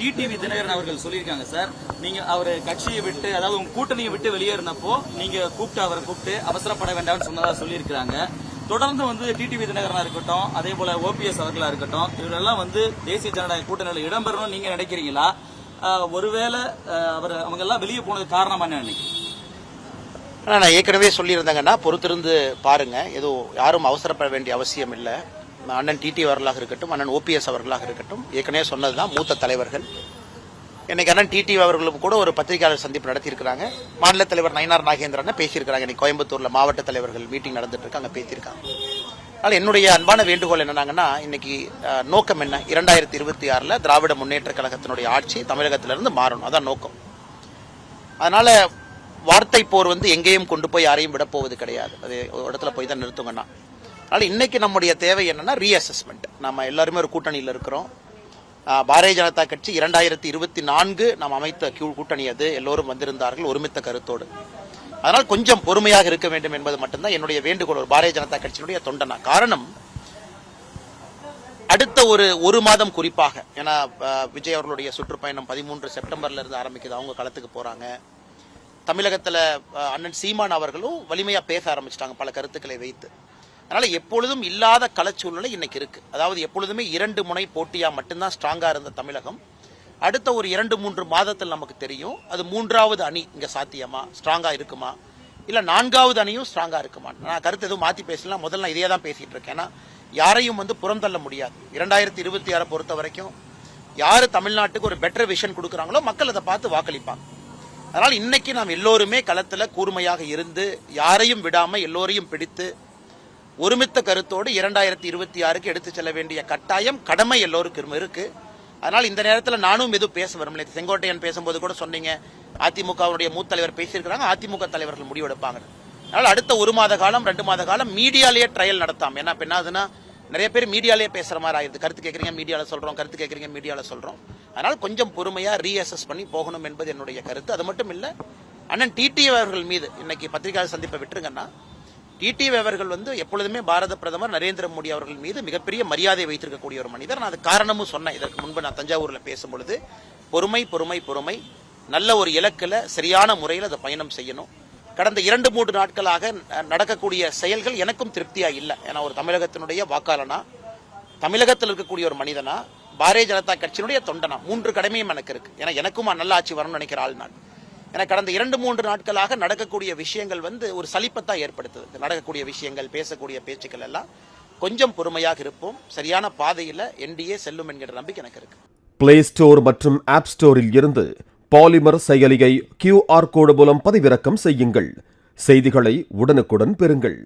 TTV Dinakaran அவர்கள் சொல்லியிருக்காங்க sir, நீங்க அவர் கட்சியை விட்டு, அதாவது உங்க கூட்டணியை விட்டு வெளியேறினப்போ நீங்க அவரை கூப்பிட்டு அவசரப்பட வேண்டாம்னு சொன்னதா சொல்லியிருக்காங்க. தொடர்ந்து டிடிவி தினகரனா இருக்கட்டும், அதே போல ஓபிஎஸ் அவர்களா இருக்கட்டும், இவரெல்லாம் தேசிய ஜனநாயக கூட்டணியில் இடம்பெறணும் நீங்க நினைக்கிறீங்களா? ஒருவேளை அவங்க எல்லாம் வெளியே போனது காரணமா என்ன நினைக்கிறீங்க? நான் ஏற்கனவே சொல்லியிருந்தாங்கன்னா பொறுத்திருந்து பாருங்க, ஏதோ யாரும் அவசரப்பட வேண்டிய அவசியம் இல்லை. அண்ணன் டிடி அவர்களாக இருக்கட்டும், அண்ணன் ஓபிஎஸ் அவர்களாக இருக்கட்டும், ஏற்கனவே சொன்னதுதான் மூத்த தலைவர்கள். இன்னைக்கு அண்ணன் டிடி அவர்களும் கூட ஒரு பத்திரிகையாளர் சந்திப்பு நடத்தியிருக்கிறாங்க. மாநில தலைவர் நயினார் நாகேந்திரன் பேசியிருக்கிறாங்க. இன்னைக்கு கோயம்புத்தூர்ல மாவட்ட தலைவர்கள் மீட்டிங் நடந்துட்டு இருக்கு, அங்க பேசியிருக்காங்க. அதனால என்னுடைய அன்பான வேண்டுகோள் என்னன்னாங்கன்னா, இன்னைக்கு நோக்கம் என்ன, 2026 திராவிட முன்னேற்ற கழகத்தினுடைய ஆட்சி தமிழகத்திலிருந்து மாறணும், அதான் நோக்கம். அதனால வார்த்தை போர் எங்கேயும் கொண்டு போய் யாரையும் விட போவது கிடையாது. அது ஒரு இடத்துல போய் தான் நிறுத்துங்கன்னா. அதனால இன்னைக்கு நம்முடைய தேவை என்னன்னா ரீஅசஸ்மெண்ட். நம்ம எல்லாருமே ஒரு கூட்டணியில் இருக்கிறோம். பாரதிய ஜனதா கட்சி 2024 நாம் அமைத்த கூட்டணி, அது எல்லோரும் வந்திருந்தார்கள் ஒருமித்த கருத்தோடு. அதனால் கொஞ்சம் பொறுமையாக இருக்க வேண்டும் என்பது மட்டும்தான் என்னுடைய வேண்டுகோள் ஒரு பாரதிய ஜனதா கட்சியினுடைய தொண்டனா. காரணம், அடுத்த ஒரு மாதம் குறிப்பாக, ஏன்னா விஜய் அவர்களுடைய சுற்றுப்பயணம் 13 செப்டம்பர்ல இருந்து ஆரம்பிக்குது, அவங்க களத்துக்கு போறாங்க. தமிழகத்தில் அண்ணன் சீமான் அவர்களும் வலிமையா பேச ஆரம்பிச்சிட்டாங்க பல கருத்துக்களை வைத்து. அதனால எப்பொழுதும் இல்லாத களச்சூழ்நிலை இன்னைக்கு இருக்கு. அதாவது எப்பொழுதுமே 2 முனை போட்டியா மட்டும்தான் ஸ்ட்ராங்கா இருந்த தமிழகம், அடுத்த ஒரு 2-3 மாதத்தில் நமக்கு தெரியும் அது 3வது அணி இங்க சாத்தியமா, ஸ்ட்ராங்கா இருக்குமா, இல்ல 4வது அணியும் ஸ்ட்ராங்கா இருக்குமா. நான் கருத்து எதுவும் மாத்தி பேசலாம், முதல்ல நான் இதே தான் பேசிட்டு இருக்கேன். ஏன்னா யாரையும் புறந்தள்ள முடியாது. 2026 பொறுத்த வரைக்கும் யாரு தமிழ்நாட்டுக்கு ஒரு பெட்டர் விஷன் கொடுக்குறாங்களோ மக்கள் அதை பார்த்து வாக்களிப்பாங்க. அதனால் இன்னைக்கு நாம் எல்லோருமே களத்துல கூர்மையாக இருந்து யாரையும் விடாம எல்லோரையும் பிடித்து ஒருமித்த கருத்தோடு 2026 எடுத்து செல்ல வேண்டிய கட்டாயம், கடமை எல்லோருக்கும் இருக்கு. அதனால் இந்த நேரத்தில் நானும் எதுவும் பேச வரல. செங்கோட்டையன் பேசும்போது கூட சொன்னீங்க, அதிமுகவுடைய மூத்த தலைவர் பேசியிருக்கிறாங்க, அதிமுக தலைவர்கள் முடிவெடுப்பாங்க. அதனால் அடுத்த 1 மாத காலம் 2 மாத காலம் மீடியாலேயே ட்ரையல் நடத்தாம, ஏன்னா என்னதுன்னா நிறைய பேர் மீடியாலேயே பேசுற மாதிரி ஆயிடுது. கருத்து கேட்கறீங்க மீடியால சொல்றோம், கருத்து கேட்கறீங்க மீடியால சொல்றோம். அதனால் கொஞ்சம் பொறுமையா ரீஅசஸ் பண்ணி போகணும் என்பது என்னுடைய கருத்து. அது மட்டும் இல்ல, அண்ணன் டிடி அவர்கள் மீது இன்னைக்கு பத்திரிகையாளர் சந்திப்பை விட்டுருங்கன்னா, டிடி அவர்கள் எப்பொழுதுமே பாரத பிரதமர் நரேந்திர மோடி அவர்கள் மீது மிகப்பெரிய மரியாதை வைத்திருக்கக்கூடிய ஒரு மனிதர். நான் அது காரணமும் சொன்னேன். இதற்கு முன்பு நான் தஞ்சாவூர்ல பேசும்பொழுது, பொறுமை பொறுமை பொறுமை, நல்ல ஒரு இலக்குல சரியான முறையில் அதை பயணம் செய்யணும். கடந்த 2-3 நாட்களாக நடக்கக்கூடிய செயல்கள் எனக்கும் திருப்தியா இல்லை. ஏன்னா ஒரு தமிழகத்தினுடைய வாக்காளனா, தமிழகத்தில் இருக்கக்கூடிய ஒரு மனிதனா, பாரதிய ஜனதா கட்சியினுடைய தொண்டனா, 3 கடமையும் எனக்கு இருக்கு. ஏன்னா எனக்கும் நல்ல ஆட்சி வரணும்னு நினைக்கிற ஆள் நான். ஏன்னா கடந்த 2-3 நாட்களாக நடக்கக்கூடிய விஷயங்கள் ஒரு சலிப்பத்தான் ஏற்படுத்துது. நடக்கக்கூடிய விஷயங்கள், பேசக்கூடிய பேச்சுக்கள் எல்லாம் கொஞ்சம் பொறுமையாக இருப்போம். சரியான பாதையில் என்டிஏ செல்லும் என்கிற நம்பிக்கை எனக்கு இருக்கு. பிளே ஸ்டோர் மற்றும் ஆப் ஸ்டோரில் இருந்து பாலிமர் செயலியை QR கோடு மூலம் பதிவிறக்கம் செய்யுங்கள். செய்திகளை உடனுக்குடன் பெறுங்கள்.